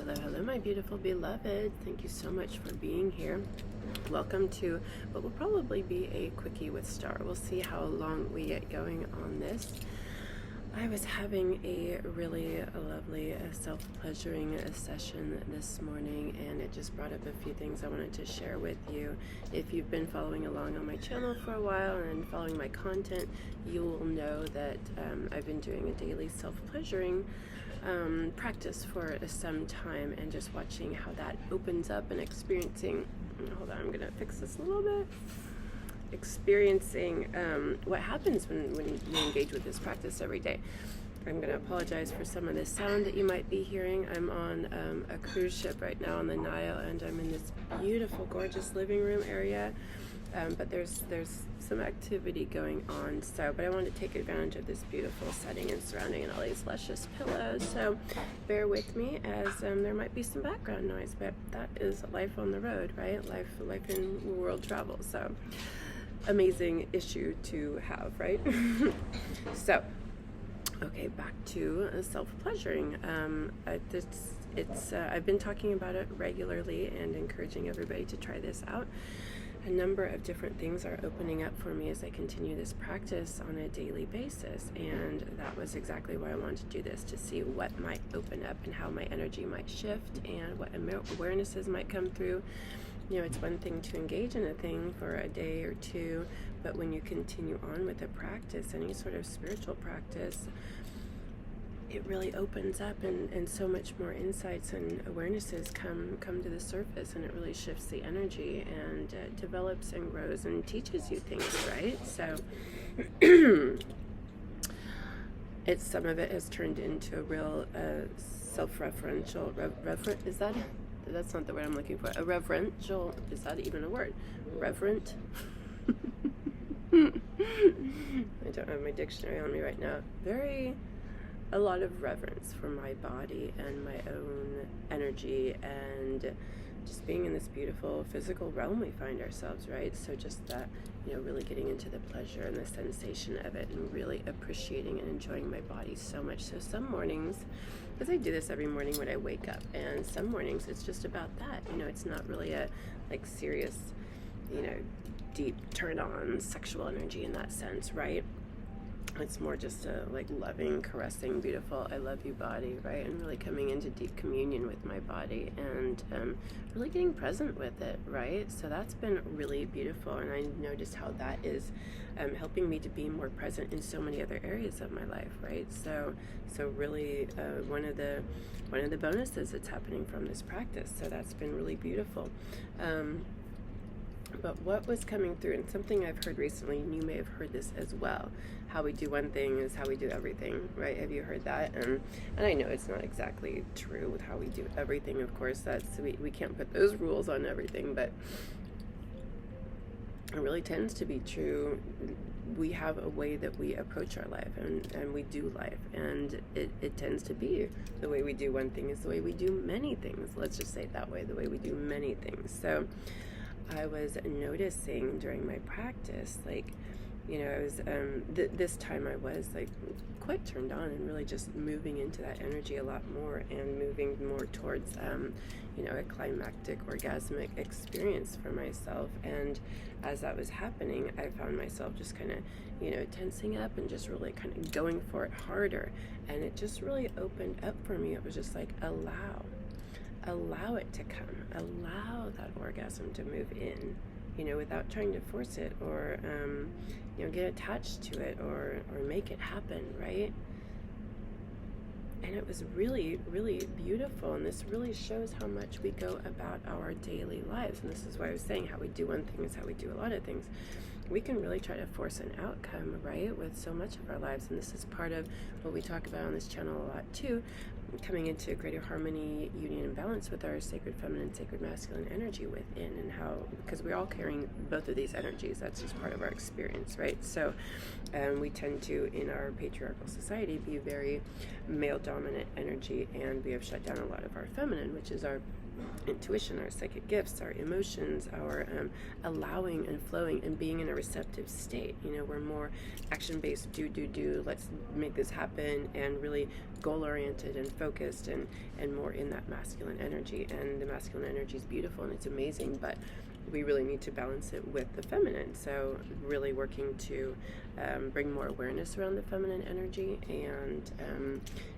Hello, hello, my beautiful beloved. Thank you so much for being here. Welcome to what will probably be a quickie with Star. We'll see how long we get going on this. I was having a really lovely self-pleasuring session this morning, and it just brought up a few things I wanted to share with you. If you've been following along on my channel for a while and following my content, you will know that I've been doing a daily self-pleasuring practice for some time, and just watching how that opens up and experiencing, hold on, I'm gonna fix this a little bit, experiencing what happens when you engage with this practice every day. I'm going to apologize for some of the sound that you might be hearing. I'm on a cruise ship right now on the Nile, and I'm in this beautiful, gorgeous living room area. But there's some activity going on. But I want to take advantage of this beautiful setting and surrounding and all these luscious pillows. So bear with me as there might be some background noise, but that is life on the road, right? Life in world travel. So amazing issue to have, right? So, okay, back to self-pleasuring. I've been talking about it regularly and encouraging everybody to try this out. A number of different things are opening up for me as I continue this practice on a daily basis, and that was exactly why I wanted to do this, to see what might open up and how my energy might shift and what awarenesses might come through. You know, it's one thing to engage in a thing for a day or two, but when you continue on with a practice, any sort of spiritual practice, it really opens up, and so much more insights and awarenesses come to the surface, and it really shifts the energy and develops and grows and teaches you things, right? So some of it has turned into a real self-referential, that's not the word I'm looking for. A reverential, is that even a word? Reverent? I don't have my dictionary on me right now. A lot of reverence for my body and my own energy, and just being in this beautiful physical realm we find ourselves, right? So just that, really getting into the pleasure and the sensation of it, and really appreciating and enjoying my body so much. So some mornings, because I do this every morning when I wake up, and some mornings it's just about that. It's not really a serious, deep turn on sexual energy in that sense, right? It's more just a loving, caressing, beautiful I love you body, right? And really coming into deep communion with my body, and really getting present with it, right? So that's been really beautiful, and I noticed how that is helping me to be more present in so many other areas of my life, right? So really one of the bonuses that's happening from this practice. So that's been really beautiful. But what was coming through, and something I've heard recently, and you may have heard this as well, how we do one thing is how we do everything, right? Have you heard that? And I know it's not exactly true with how we do everything, of course. We can't put those rules on everything, but it really tends to be true. We have a way that we approach our life, and we do life, and it tends to be the way we do one thing is the way we do many things. Let's just say it that way, the way we do many things. So I was noticing during my practice, I was, this time I was quite turned on and really just moving into that energy a lot more, and moving more towards, a climactic orgasmic experience for myself. And as that was happening, I found myself just kind of, tensing up and just really kind of going for it harder. And it just really opened up for me. It was just allow it to come, allow that orgasm to move in, without trying to force it or, get attached to it or make it happen, right? And it was really, really beautiful, and this really shows how much we go about our daily lives. And this is why I was saying how we do one thing is how we do a lot of things. We can really try to force an outcome, right, with so much of our lives. And this is part of what we talk about on this channel a lot too, coming into greater harmony, union, and balance with our sacred feminine, sacred masculine energy within, and how, because we're all carrying both of these energies. That's just part of our experience, right? So we tend to, in our patriarchal society, be very male dominant energy, and we have shut down a lot of our feminine, which is our intuition, our psychic gifts, our emotions, our allowing and flowing and being in a receptive state. You know, we're more action-based, do, let's make this happen, and really goal-oriented and focused, and more in that masculine energy. And the masculine energy is beautiful and it's amazing, but we really need to balance it with the feminine. So really working to bring more awareness around the feminine energy,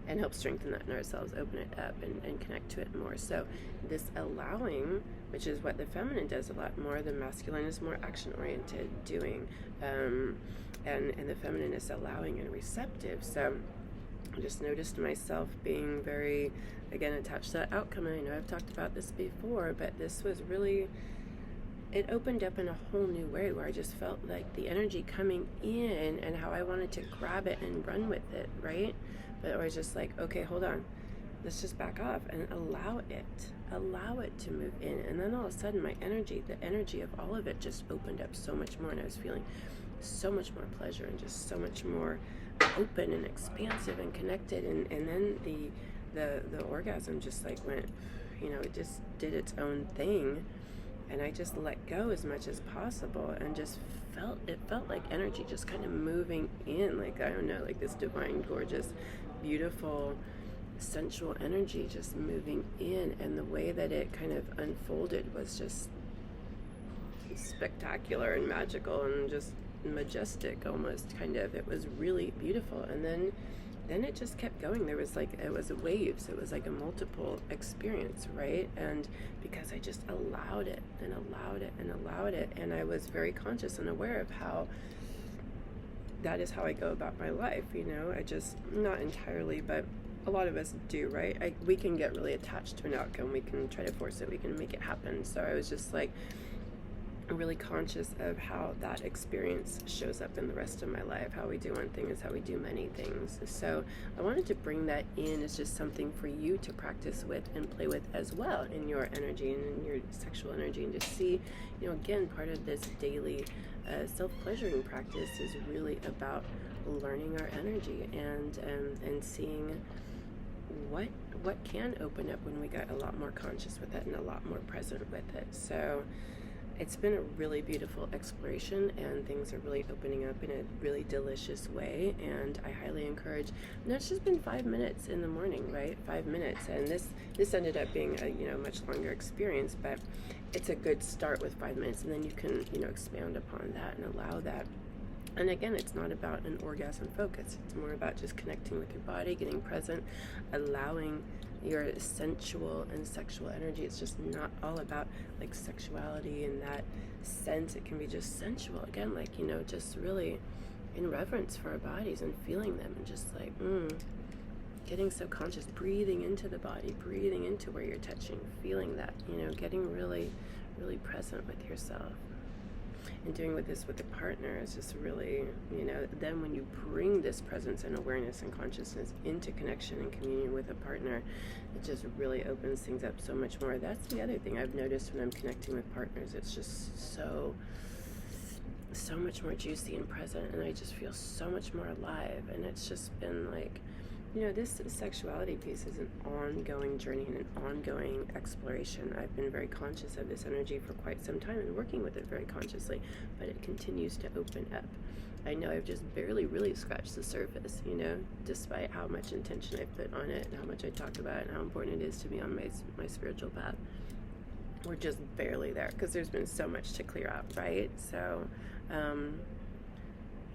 and help strengthen that in ourselves, open it up and connect to it more. So this allowing, which is what the feminine does a lot more, the masculine is more action-oriented, doing, and the feminine is allowing and receptive. So I just noticed myself being very, again, attached to that outcome. And I know I've talked about this before, but this was really, it opened up in a whole new way, where I just felt like the energy coming in and how I wanted to grab it and run with it, right? But I was just like, okay, hold on, let's just back off and allow it to move in. And then all of a sudden my energy, the energy of all of it just opened up so much more, and I was feeling so much more pleasure and just so much more open and expansive and connected. And then the orgasm just like went, you know, it just did its own thing. And I just let go as much as possible, and just felt like energy just kind of moving in, like, I don't know, like this divine, gorgeous, beautiful, sensual energy just moving in. And the way that it kind of unfolded was just spectacular and magical and just majestic almost, kind of. It was really beautiful. And then it just kept going. There was like, it was waves. It was like a multiple experience, right? And because I just allowed it and allowed it and allowed it, and I was very conscious and aware of how that is how I go about my life, you know. I just, not entirely, but a lot of us do, right? We can get really attached to an outcome. We can try to force it. We can make it happen. So I was just like, really conscious of how that experience shows up in the rest of my life. How we do one thing is how we do many things. So I wanted to bring that in as just something for you to practice with and play with as well in your energy and in your sexual energy, and to see, you know, again, part of this daily self-pleasuring practice is really about learning our energy and seeing what can open up when we get a lot more conscious with it and a lot more present with it. So it's been a really beautiful exploration, and things are really opening up in a really delicious way. And I highly encourage, and it's just been 5 minutes in the morning, right? 5 minutes. And this ended up being a, you know, much longer experience, but it's a good start with 5 minutes. And then you can, you know, expand upon that and allow that. And again, it's not about an orgasm focus. It's more about just connecting with your body, getting present, allowing your sensual and sexual energy. It's just not all about like sexuality in that sense. It can be just sensual, again, like, you know, just really in reverence for our bodies and feeling them, and just like getting so conscious, breathing into the body, breathing into where you're touching, feeling that, you know, getting really, really present with yourself. And doing with this with a partner is just really, you know, then when you bring this presence and awareness and consciousness into connection and communion with a partner, it just really opens things up so much more. That's the other thing I've noticed when I'm connecting with partners. It's just so much more juicy and present, and I just feel so much more alive. And it's just been like, you know, this sexuality piece is an ongoing journey and an ongoing exploration. I've been very conscious of this energy for quite some time and working with it very consciously, but it continues to open up. I know I've just barely really scratched the surface, you know, despite how much intention I put on it and how much I talk about it and how important it is to be on my spiritual path. We're just barely there because there's been so much to clear out, right? So,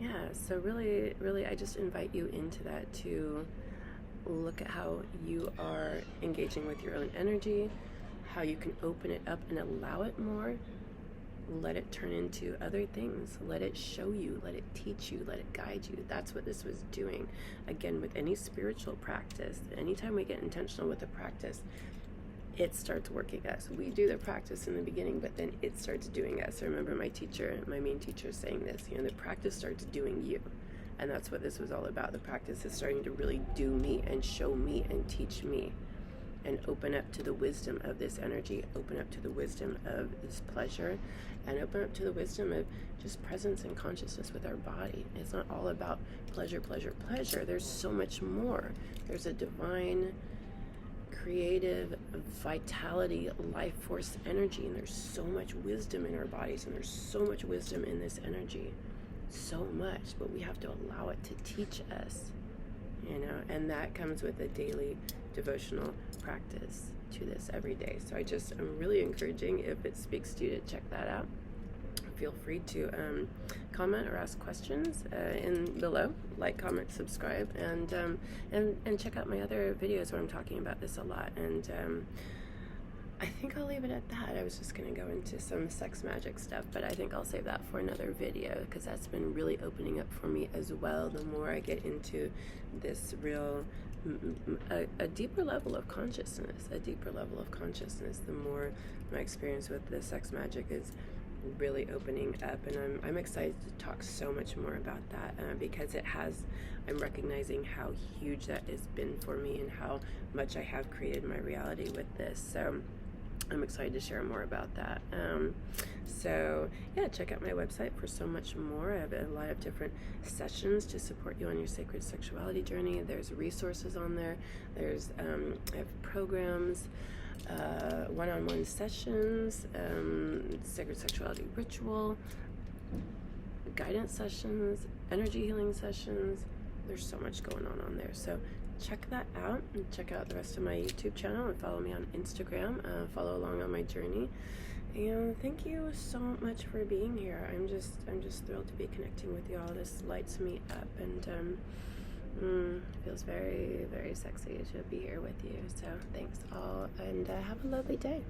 yeah, so really, really, I just invite you into that, to look at how you are engaging with your own energy, how you can open it up and allow it more, let it turn into other things, let it show you, let it teach you, let it guide you. That's what this was doing. Again, with any spiritual practice, anytime we get intentional with a practice, it starts working us. We do the practice in the beginning, but then it starts doing us. I remember my main teacher saying this, you know, the practice starts doing you. And that's what this was all about. The practice is starting to really do me and show me and teach me, and open up to the wisdom of this energy, open up to the wisdom of this pleasure, and open up to the wisdom of just presence and consciousness with our body. It's not all about pleasure, pleasure, pleasure. There's so much more. There's a divine creative vitality, life force energy, and there's so much wisdom in our bodies, and there's so much wisdom in this energy, so much, but we have to allow it to teach us, you know, and that comes with a daily devotional practice to this every day. So I'm really encouraging, if it speaks to you, to check that out. Feel free to comment or ask questions in below. Like, comment, subscribe, and check out my other videos where I'm talking about this a lot. And I think I'll leave it at that. I was just going to go into some sex magic stuff, but I think I'll save that for another video, because that's been really opening up for me as well. The more I get into this real a deeper level of consciousness, the more my experience with the sex magic is really opening up, and I'm excited to talk so much more about that, because I'm recognizing how huge that has been for me, and how much I have created my reality with this. So I'm excited to share more about that. So yeah, check out my website for so much more. I have a lot of different sessions to support you on your sacred sexuality journey. There's resources on there. There's I have programs, one-on-one sessions, sacred sexuality ritual, guidance sessions, energy healing sessions. There's so much going on there. So check that out, and check out the rest of my YouTube channel, and follow me on Instagram. Follow along on my journey. And thank you so much for being here. I'm just thrilled to be connecting with you all. This lights me up, and feels very, very sexy to be here with you. So thanks all, and have a lovely day.